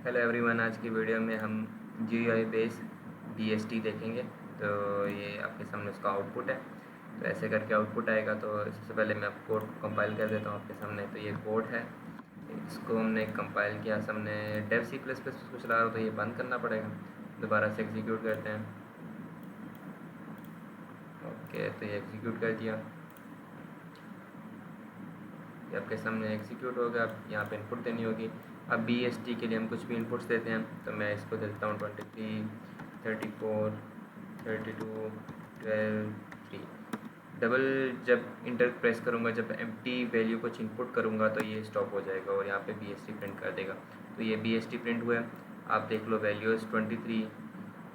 Hello everyone, आज की video में हम GUI बेस BST देखेंगे। तो ये आपके सामने उसका आउटपुट है। तो ऐसे करके आउटपुट आएगा। तो सबसे पहले मैं आप कोड को कंपाइल कर देता हूँ आपके सामने। तो ये कोड है, इसको हमने कंपाइल किया। हमने डेव C++ उसको चला रहा हो तो ये बंद करना पड़ेगा। दोबारा से एग्जीक्यूट करते हैं। ओके, तो ये एग्जीक्यूट कर दिया। ये आपके सामने एग्जीक्यूट होगा। अब यहाँ पे इनपुट देनी होगी। अब BST के लिए हम कुछ भी इनपुट्स देते हैं। तो मैं इसको देता हूँ 23, 34, 32, 12, 3। डबल जब इंटर प्रेस करूँगा, जब एम्प्टी वैल्यू कुछ इनपुट करूँगा तो ये स्टॉप हो जाएगा और यहाँ पे BST प्रिंट कर देगा। तो ये BST प्रिंट हुआ है। आप देख लो वैल्यूज़ 23,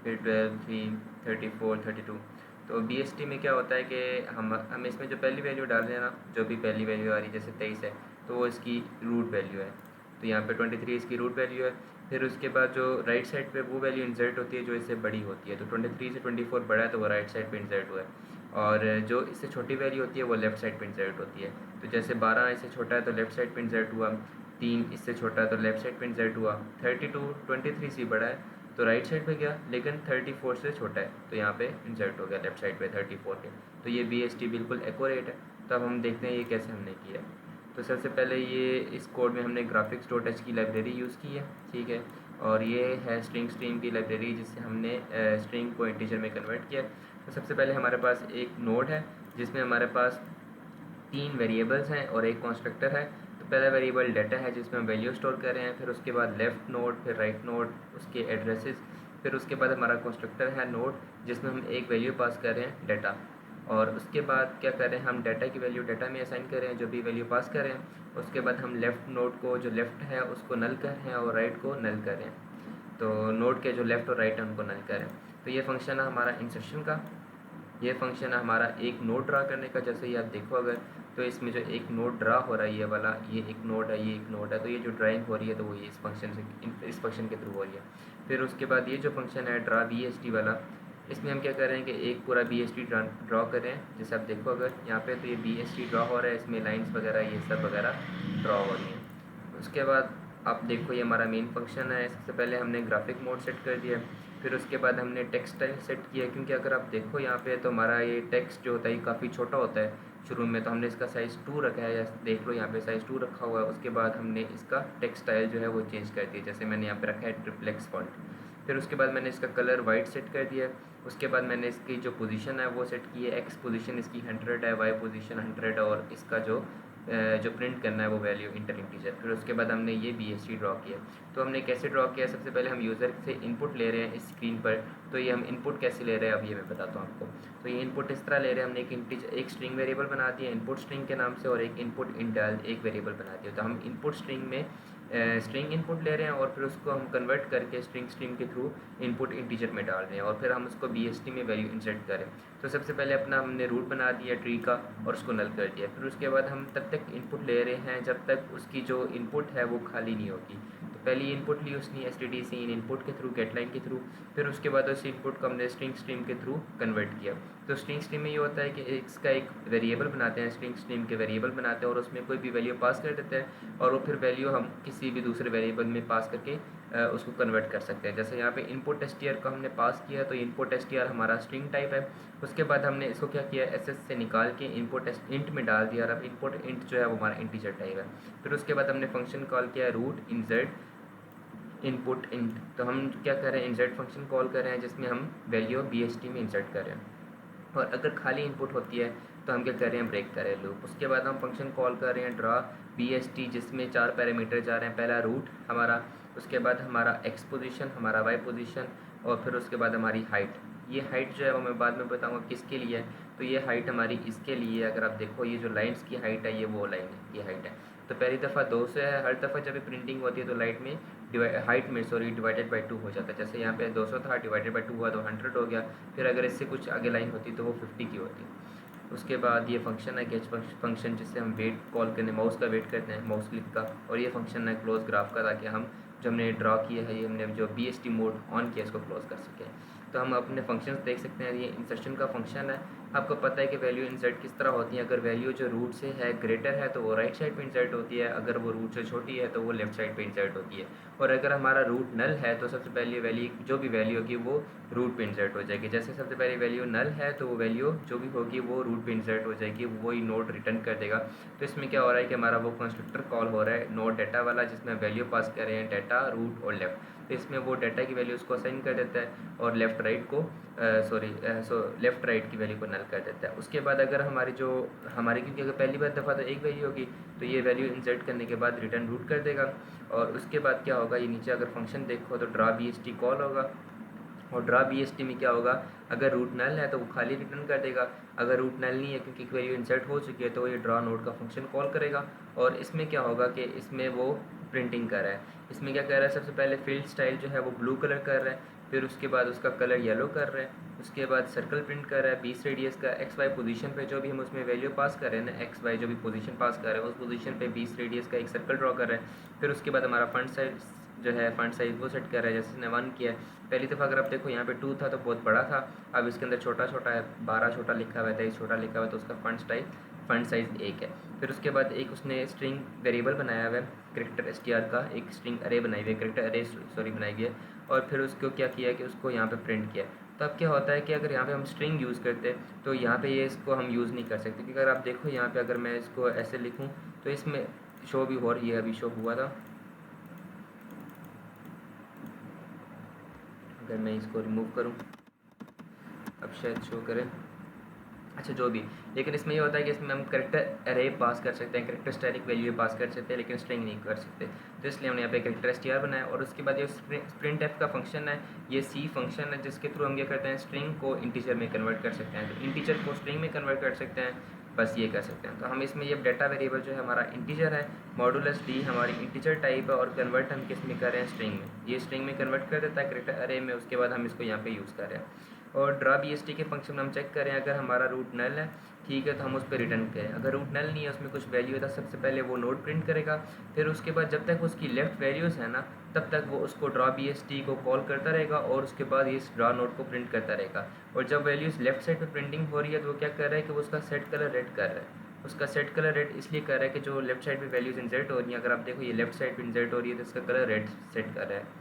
फिर 12, 3, 34, 32। तो BST में क्या होता है कि हम इसमें जो पहली वैल्यू डाल रहे हैं ना, जो भी पहली वैल्यू आ रही है जैसे 23 है तो वो इसकी रूट वैल्यू है। तो यहाँ पे 23 इसकी रूट वैल्यू है। फिर उसके बाद जो राइट साइड पे वो वैल्यू इंसर्ट होती है जो इससे बड़ी होती है। तो 23 से 24 बड़ा है तो वो राइट साइड पे इंसर्ट हुआ है, और जो इससे छोटी वैल्यू होती है वो लेफ़्ट साइड पे इंसर्ट होती है। तो जैसे 12 इससे छोटा है तो लेफ़्ट साइड पे इंसर्ट हुआ, 3 इससे छोटा है तो लेफ़्ट साइड पे इंसर्ट हुआ, 32 23 से बड़ा है तो राइट साइड पे गया, लेकिन 34 से छोटा है तो यहाँ पे इंसर्ट हो गया लेफ्ट साइड पे 34 के। तो ये BST बिल्कुल एक्यूरेट है। तो अब हम देखते हैं ये कैसे हमने किया। तो सबसे पहले ये इस कोड में हमने graphics.h की लाइब्रेरी यूज़ की है, ठीक है। और ये है स्ट्रिंग की लाइब्रेरी जिससे हमने स्ट्रिंग को इंटीजर में कन्वर्ट किया। तो सबसे पहले हमारे पास एक नोड है जिसमें हमारे पास 3 वेरिएबल्स हैं और एक कंस्ट्रक्टर है। तो पहला वेरिएबल डाटा है जिसमें हम वैल्यू स्टोर कर रहे हैं, फिर उसके बाद लेफ़्ट नोड, फिर राइट नोड, उसके एड्रेसेस, फिर उसके बाद हमारा कंस्ट्रक्टर है नोड जिसमें हम एक वैल्यू पास कर रहे हैं डाटा। और उसके बाद क्या कर रहे हैं, हम डाटा की वैल्यू डाटा में असाइन कर रहे हैं जो भी वैल्यू पास कर रहे हैं। उसके बाद हम लेफ़्ट नोड को, जो लेफ़्ट है उसको नल कर रहे हैं और राइट को नल कर रहे हैं। तो नोड के जो लेफ़्ट और राइट है उनको नल कर रहे हैं। तो ये फंक्शन है हमारा इंसर्शन का। ये फंक्शन है हमारा एक नोड ड्रा करने का। जैसे ही आप देखो अगर, तो इसमें जो एक नोड ड्रा हो रहा है ये वाला, ये एक नोड है, ये एक नोड है। तो ये जो ड्राइंग हो रही है तो वो ये इस फंक्शन के थ्रू हो रही है। फिर उसके बाद ये जो फंक्शन है ड्रा BST वाला, इसमें हम क्या कर रहे हैं कि एक पूरा BST ड्रा कर रहे हैं। जैसे आप देखो अगर यहाँ पे, तो ये BST ड्रा हो रहा है, इसमें लाइन्स वगैरह ये सब वगैरह ड्रा हो रही हैं। उसके बाद आप देखो ये हमारा मेन फंक्शन है। सबसे पहले हमने ग्राफिक मोड सेट कर दिया, फिर उसके बाद हमने टेक्स्ट स्टाइल सेट किया, क्योंकि अगर आप देखो यहाँ पे तो हमारा ये टेक्स्ट जो होता है ये काफ़ी छोटा होता है शुरू में। तो हमने इसका साइज़ 2 रखा है, या देख लो यहाँ पे साइज़ 2 रखा हुआ है। उसके बाद हमने इसका टेक्स्ट स्टाइल जो है वो चेंज कर दिया, जैसे मैंने यहाँ पे रखा है ट्रिप्लेक्स फॉन्ट। फिर उसके बाद मैंने इसका कलर वाइट सेट कर दिया। उसके बाद मैंने इसकी जो पोजीशन है वो सेट की है। एक्स पोजीशन इसकी 100 है, वाई पोजीशन 100 है, और इसका जो प्रिंट करना है वो वैल्यू इंटीजर। फिर उसके बाद हमने ये BST ड्रॉ किया। तो हमने कैसे ड्रॉ किया, सबसे पहले हम यूज़र से इनपुट ले रहे हैं इस स्क्रीन पर। तो ये हम इनपुट कैसे ले रहे हैं अब ये मैं बताता हूँ आपको। तो ये इनपुट इस तरह ले रहे हैं, हमने एक स्ट्रिंग वेरिएबल बना दिया इनपुट स्ट्रिंग के नाम से, और एक इनपुट इंडाल एक वेरिएबल बना दिया। तो हम इनपुट स्ट्रिंग में स्ट्रिंग इनपुट ले रहे हैं और फिर उसको हम कन्वर्ट करके स्ट्रिंग के थ्रू इनपुट इंटीजर में डाल रहे हैं, और फिर हम उसको BST में वैल्यू इंसर्ट करें। तो सबसे पहले अपना हमने रूट बना दिया ट्री का और उसको नल कर दिया। फिर उसके बाद हम तब तक इनपुट ले रहे हैं जब तक उसकी जो इनपुट है वो खाली नहीं होगी। तो पहली इनपुट ली उसने stdc इन इनपुट के थ्रू, गेटलाइन के थ्रू। फिर उसके बाद उस इनपुट को हमने स्ट्रिंग के थ्रू कन्वर्ट किया। तो स्ट्रिंग में ये होता है कि इसका एक वेरिएबल बनाते हैं, स्ट्रिंग के वेरिएबल बनाते हैं और उसमें कोई भी वैल्यू पास कर देते हैं, और वो फिर वैल्यू हम किसी भी दूसरे वेरिएबल में पास करके उसको कन्वर्ट कर सकते हैं। जैसे यहाँ पे इनपुट str को हमने पास किया, तो इनपुट str हमारा स्ट्रिंग टाइप है। उसके बाद हमने इसको क्या किया, ss से निकाल के इनपुट इंट में डाल दिया, और अब इनपुट इंट जो है वो हमारा इंटीजर टाइप है। फिर उसके बाद हमने फंक्शन कॉल किया रूट इंसर्ट इनपुट इंट। तो हम क्या कर रहे हैं, इंसर्ट फंक्शन कॉल कर रहे हैं जिसमें हम वैल्यू BST में इंसर्ट कर रहे हैं। और अगर खाली इनपुट होती है तो हम क्या कर रहे हैं, ब्रेक कर रहे हैं लूप। उसके बाद हम फंक्शन कॉल कर रहे हैं ड्रा BST जिसमें 4 पैरामीटर जा रहे हैं। पहला रूट हमारा, उसके बाद हमारा एक्स पोजीशन, हमारा वाई पोजीशन, और फिर उसके बाद हमारी हाइट। ये हाइट जो है वो मैं बाद में बताऊंगा किसके लिए है। तो ये हाइट हमारी इसके लिए है। अगर आप देखो ये जो लाइन्स की हाइट है ये वो लाइन है, ये हाइट है। तो पहली दफ़ा 200 है, हर दफ़ा जब प्रिंटिंग होती है तो हाइट में डिवाइडेड बाई 2 हो जाता है। जैसे यहाँ पे 200 था, डिवाइडेड बाई 2 हुआ तो 100 हो गया। फिर अगर इससे कुछ आगे लाइन होती तो वो 50 की होती। उसके बाद ये फंक्शन है गेट फंक्शन जिससे हम वेट कॉल करने, माउस का वेट करते हैं, माउस क्लिक का। और ये फंक्शन है क्लोज ग्राफ का, ताकि हम जो हमने ड्रा किया है, ये हमने जो BST मोड ऑन किया इसको क्लोज कर सकें। तो हम अपने फंक्शंस देख सकते हैं। ये इंसर्शन का फंक्शन है। आपको पता है कि वैल्यू इंसर्ट किस तरह होती है। अगर वैल्यू जो रूट से है ग्रेटर है तो वो राइट साइड पे इंसर्ट होती है, अगर वो रूट से छोटी है तो वो लेफ्ट साइड पे इंसर्ट होती है। और अगर हमारा रूट नल है तो सबसे पहले वैल्यू जो भी वैल्यू होगी वो रूट पे इंसर्ट हो जाएगी। जैसे सबसे पहले वैल्यू नल है तो वो वैल्यू जो भी होगी वो रूट पे इंसर्ट हो जाएगी, वही नोड रिटर्न कर देगा। तो इसमें क्या हो रहा है कि हमारा वो कंस्ट्रक्टर कॉल हो रहा है नोड डाटा वाला, जिसमें वैल्यू पास कर रहे हैं डाटा, रूट और लेफ्ट। तो इसमें वो डाटा की वैल्यूज़ को असाइन कर देता है और लेफ़्ट राइट को लेफ़्ट राइट की वैल्यू को नल कर देता है। उसके बाद अगर हमारी क्योंकि अगर पहली बार दफ़ा तो एक वैल्यू होगी तो ये वैल्यू इंसर्ट करने के बाद रिटर्न रूट कर देगा। और उसके बाद क्या होगा, ये नीचे अगर फंक्शन देखो तो ड्रा BST कॉल होगा। और ड्रा BST में क्या होगा, अगर रूट नल है तो वो खाली रिटर्न कर देगा, अगर रूट नल नहीं है क्योंकि वैल्यू इंसर्ट हो चुकी है तो ये ड्रा नोड का फंक्शन कॉल करेगा। और इसमें क्या होगा कि इसमें वो प्रिंटिंग कर रहा है। इसमें क्या कर रहा है, सबसे पहले फील्ड स्टाइल जो है वो ब्लू कलर कर रहा है, फिर उसके बाद उसका कलर येलो कर रहा है, उसके बाद सर्कल प्रिंट कर रहा है 20 रेडियस का। XY पोजीशन पे जो भी हम उसमें वैल्यू पास कर रहे हैं ना, XY जो भी पोजीशन पास कर रहे हैं उस पोजीशन पे 20 रेडियस का एक सर्कल ड्रॉ कर रहा है। फिर उसके बाद हमारा फ्रंट साइड जो है फ्रंट साइज वो सेट कर रहा है, जैसे इसने 1 किया है। पहली दफ़ा अगर आप देखो यहाँ पे 2 था तो बहुत बड़ा था, अब इसके अंदर छोटा छोटा है, 12 छोटा लिखा हुआ है, 23 छोटा लिखा हुआ है, तो उसका फ्रंट साइज़ 1 है। फिर उसके बाद एक उसने स्ट्रिंग वेरिएबल बनाया हुआ है करेक्टर str का, एक स्ट्रिंग अरे बनाई हुई है, करेक्टर अरे बनाई हुई है। और फिर उसको क्या किया कि उसको यहाँ पे प्रिंट किया। तो अब क्या होता है कि अगर यहाँ पे हम स्ट्रिंग यूज़ करते हैं तो यहाँ पे ये इसको हम यूज़ नहीं कर सकते, क्योंकि अगर आप देखो यहाँ पे अगर मैं इसको ऐसे लिखूँ तो इसमें शो भी हो रही है, अभी शो हुआ था। अगर मैं इसको रिमूव करूं, अब शायद शो करें, अच्छा जो भी, लेकिन इसमें ये होता है कि इसमें हम करेक्टर अरे पास कर सकते हैं, करेक्टर स्टैटिक वैल्यू पास कर सकते हैं, लेकिन स्ट्रिंग नहीं कर सकते। तो इसलिए हमने यहाँ पे करेक्टर str बनाया। और उसके बाद ये printf का फंक्शन है, ये सी फंक्शन है जिसके थ्रू हम क्या करते हैं, स्ट्रिंग को इंटीजर में कन्वर्ट कर सकते हैं। तो इंटीजर को स्ट्रिंग में कन्वर्ट कर सकते हैं, बस ये कर सकते हैं। तो हम इसमें ये डाटा वेरिएबल जो है हमारा इंटीजर है, मॉडुलस डी हमारी इंटीजर टाइप है, और कन्वर्ट हम किस में कर रहे हैं, स्ट्रिंग में। ये स्ट्रिंग में कन्वर्ट कर देता है करेक्टर अरे में। उसके बाद हम इसको यहाँ पे यूज़ कर रहे हैं। और ड्रा BST के फंक्शन में हम चेक करें, अगर हमारा रूट नल है ठीक है तो हम उस पर रिटर्न करें, अगर रूट नल नहीं है उसमें कुछ वैल्यू है तो सबसे पहले वो नोड प्रिंट करेगा। फिर उसके बाद जब तक उसकी लेफ़्ट वैल्यूज़ है ना तब तक वो उसको ड्रा BST को कॉल करता रहेगा, और उसके बाद ये इस ड्रा नोड को प्रिंट करता रहेगा। और जब वैल्यूज़ लेफ्ट साइड पर प्रिंटिंग हो रही है तो वो क्या कर रहा है कि वो उसका सेट कलर रेड कर रहा है। उसका सेट कलर रेड इसलिए कर रहा है कि जो लेफ्ट साइड पे वैल्यूज़ इंसर्ट हो रही हैं, अगर आप देखो ये लेफ्ट साइड पे इंसर्ट हो रही है तो इसका कलर रेड सेट कर रहा है।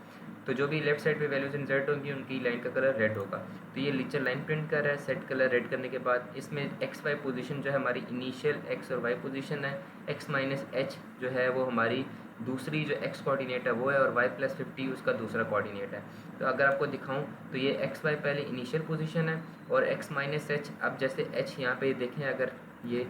तो जो भी लेफ्ट साइड पे वैल्यूज इंसर्ट होंगी उनकी लाइन का कलर रेड होगा। तो ये नीचे लाइन प्रिंट कर रहा है सेट कलर रेड करने के बाद। इसमें XY पोजीशन जो है हमारी इनिशियल X और Y पोजीशन है, X माइनस H जो है वो हमारी दूसरी जो X कोऑर्डिनेट है वो है, और Y प्लस 50 उसका दूसरा कोऑर्डिनेट है। तो अगर आपको दिखाऊं तो ये XY पहले इनिशियल पोजीशन है, और X माइनस H, अब जैसे H यहाँ पे देखें, अगर ये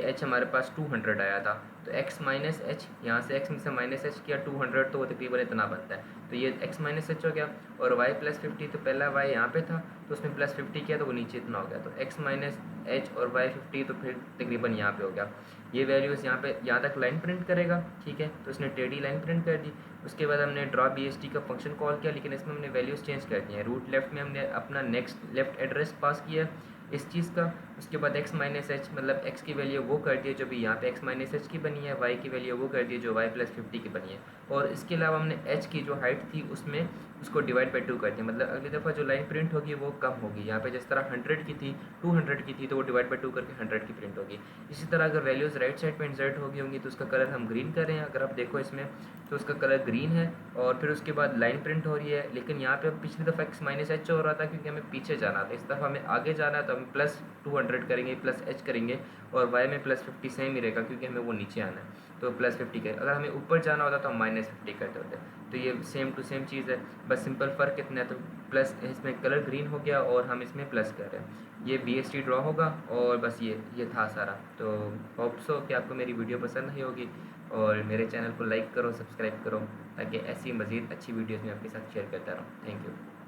H हमारे पास 200 आया था, तो X माइनस H यहाँ से X में से माइनस H किया 200, तो वो तकरीबन इतना बनता है। तो ये X माइनस H हो गया। और Y प्लस 50, तो पहला Y यहाँ पे था तो उसमें प्लस 50 किया तो वो नीचे इतना हो गया। तो X माइनस H और Y 50, तो फिर तकरीबन यहाँ पे हो गया। ये वैल्यूज़ यहाँ पे यहाँ तक लाइन प्रिंट करेगा, ठीक है। तो इसने टेढ़ी लाइन प्रिंट कर दी। उसके बाद हमने ड्रा BST का फंक्शन कॉल किया, लेकिन इसमें हमने वैल्यूज़ चेंज कर दी हैं। रूट लेफ्ट में हमने अपना लेफ्ट एड्रेस पास किया इस चीज़ का। उसके बाद X माइनस H मतलब X की वैल्यू वो कर दी है जो भी यहाँ पे X माइनस H की बनी है, Y की वैल्यू वो कर दी है जो Y प्लस 50 की बनी है। और इसके अलावा हमने H की जो हाइट थी उसमें उसको डिवाइड बाई 2 कर दिया, मतलब अगली दफ़ा जो लाइन प्रिंट होगी वो कम होगी। यहाँ पे जिस तरह 100 की थी 200 की थी, तो वो डिवाइड बाई 2 करके 100 की प्रिंट होगी। इसी तरह अगर वैल्यूज़ राइट साइड पे इंसर्ट होंगी तो उसका कलर हम ग्रीन कर रहे हैं, अगर आप देखो इसमें तो उसका कलर ग्रीन है। और फिर उसके बाद लाइन प्रिंट हो रही है, लेकिन यहाँ पे पिछली दफ़ा X माइनस H हो रहा था क्योंकि हमें पीछे जाना था, इस दफ़ा हमें आगे जाना है तो हम प्लस 200 करेंगे, प्लस H करेंगे, और Y में प्लस 50 सेम ही रहेगा क्योंकि हमें वो नीचे आना है तो प्लस 50 करें। अगर हमें ऊपर जाना होता तो हम माइनस 50 करते होते। तो ये सेम टू सेम चीज़ है, बस सिंपल फ़र्क कितना है, तो प्लस इसमें कलर ग्रीन हो गया और हम इसमें प्लस कर रहे हैं। ये BST ड्रॉ होगा, और बस ये था सारा। तो होप सो कि आपको मेरी वीडियो पसंद नहीं होगी, और मेरे चैनल को लाइक करो, सब्सक्राइब करो, ताकि ऐसी मज़ीद अच्छी वीडियोज़ मैं आपके साथ शेयर करता रहूँ। Thank you.